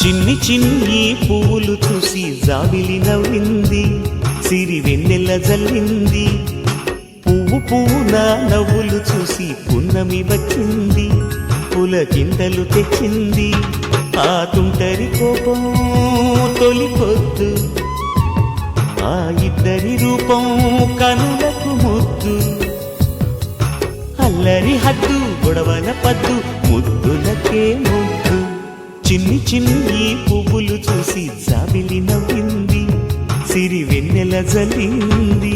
చిన్ని చిన్ని పువ్వులు చూసి జాబిలి నవ్వింది, సిరి వెన్నెల జల్లింది. పువ్వు పువ్వున నవ్వులు చూసి పున్నమి వచ్చింది, పులకింతలు తెచ్చింది. ఆ తుంటరి కోపం తొలి పొద్దు, ఆ ఇద్దరి రూపం కనులకు ముద్దు. అల్లరి హద్దు గొడవల పద్దు, ముద్దులకే ముద్దు. చిన్ని చిన్ని పువ్వులు చూసి జాబిలి నవ్వింది, సిరి వెన్నెల జల్లింది.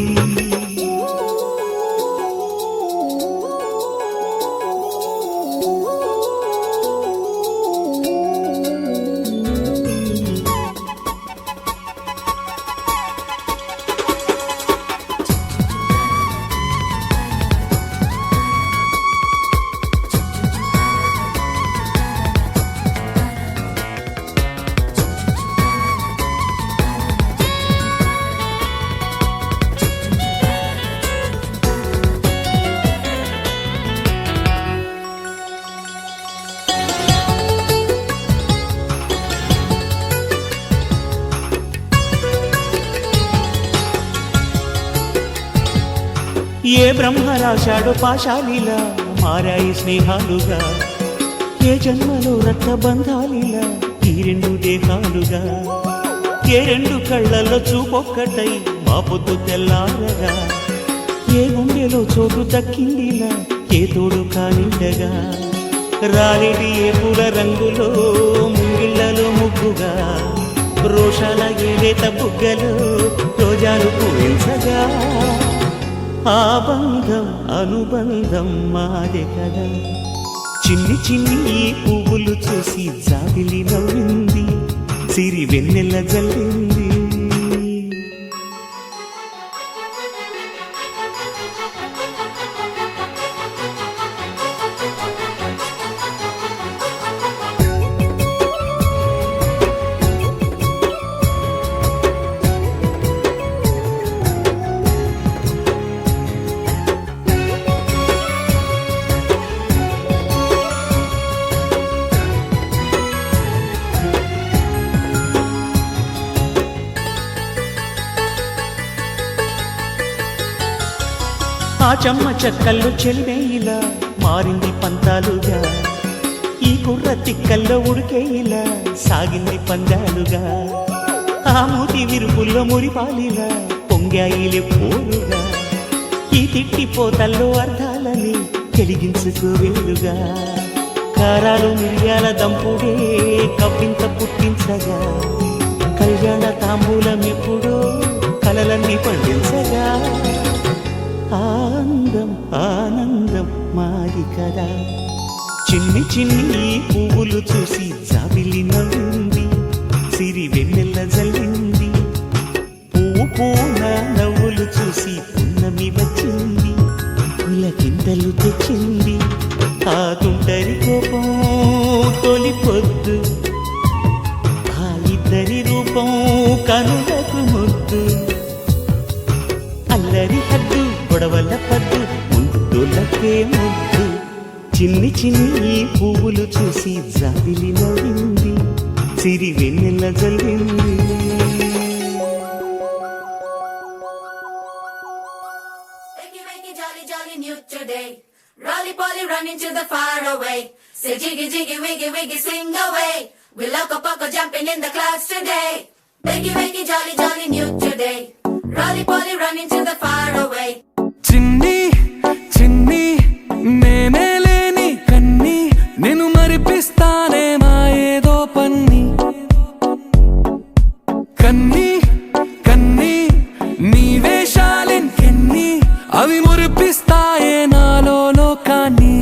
ఏ బ్రహ్మ రాశాడో పాశాలిలా మారాయి స్నేహాలుగా, ఏ జన్మలో రక్త బంధాలిలా ఈ రెండు దేహాలుగా. ఏ రెండు కళ్ళల్లో చూపొక్కటై మా పొద్దు తెల్లారగా, ఏ గుండెలో చోటు దక్కిందిలా ఏ తోడు కానిండగా. రాలేటి ఏ పూల రంగులో ముంగిళ్లలో ముగ్గుగా, రోషాల ఏలేత బుగ్గలో రోజాలు పూయించగా. ఆ బంధం అనుబంధం మాదే కదా. చిన్ని చిన్ని పువ్వులు చూసి జాబిలి నవ్వింది, సిరి వెన్నెల జల్లింది. ఆ చెమ్మ చెక్కల్లో చెలివేయిలా మారింది పంతాలుగా, ఈ కుర్ర తిక్కల్లో ఉడికేయిలా సాగింది పందాలుగా. ఆ మూతి విరుపుల్లో మురిపాలిలా పొంగాయిలే పోరుగా, ఈ తిట్టిపోతల్లో అర్థాలని వెలిగించుకోవేలుగా. కారాలు మిరియాల దంపుడే కవ్వింత పుట్టించగా, కళ్యాణ తాంబూలం ఎప్పుడో కలలన్నీ పండించగా. ఆనందం ఆనందం మాది కదా. చిన్ని చిన్ని పువ్వులు చూసి జాబిలి నవ్వింది, సిరి వెన్నెల జల్లింది. పువ్వు పూన నవ్వులు చూసి పున్నమి వచ్చింది, పులకింతలు తెచ్చింది. ఆ తుంటరి కోపం తొలి పొద్దు, ఆ ఇద్దరి రూపం కనులకు ముద్దు. అల్లరి హద్దు గొడవల పద్దు, ముద్దులకే ముద్దు. చిన్ని చిన్ని పువ్వులు చూసి జాబిలి నవ్వింది, సిరి వెన్నెల జల్లింది. Jolly, jolly new today. Rolly polly running to the far away. Say jiggy, jiggy, wiggy, wiggy, swing away. We loco poco jumping in the clouds today. Wakey, wakey, jolly, jolly new today. Rolly polly running to the far away. చిన్ని చిన్ని నేనే లేని కన్ని, నేను మరిపిస్తానే మా ఏదో పన్ని. కన్ని కన్ని నీ వేషాలెన్కెన్ని, అవి మురిపిస్తాయే నాలో లోకాన్ని.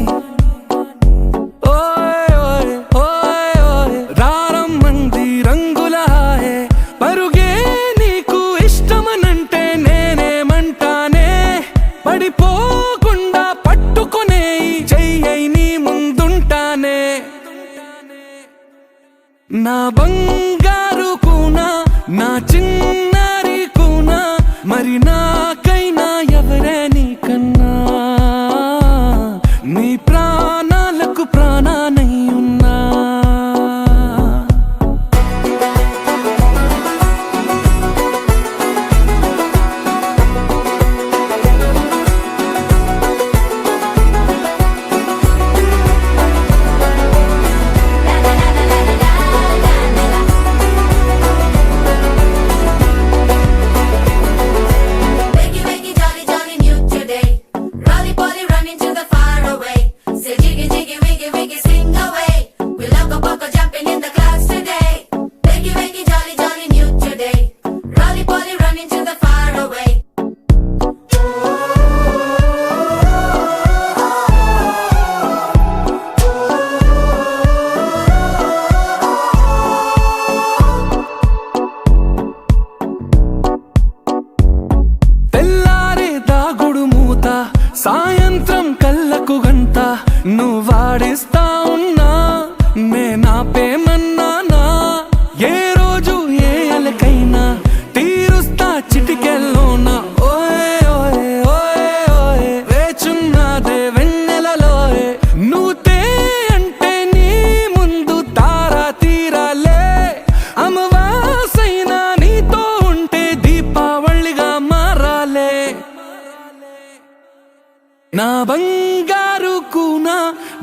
ఓయ్ ఓయ్ ఓయ్ ఓయ్ రారమ్మంది రంగుల హాయే, పరుగే నీకు ఇష్టమనంటే నేనేమంటానే. పడిపోకుండా పట్టుకునే చెయ్యై నీ ముందుంటానే. నా బంగారు కూనా, నా చిన్నారి కూనా, మరి నాకైనా ఎవరే నీకన్నా. నీ ప్రాణాలకు ప్రాణానై ఉన్నా.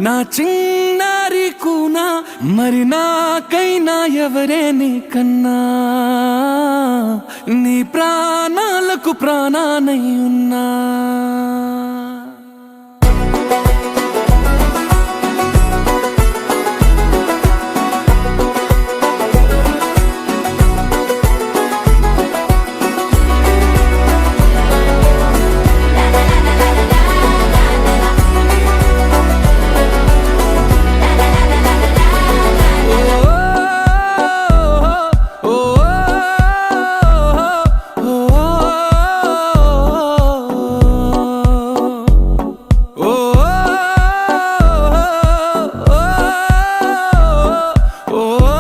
నా చిన్నారి కూనా మరి నాకైనా ఎవరే నీకన్నా నీ ప్రాణాలకు ప్రాణానై ఉన్నా Oh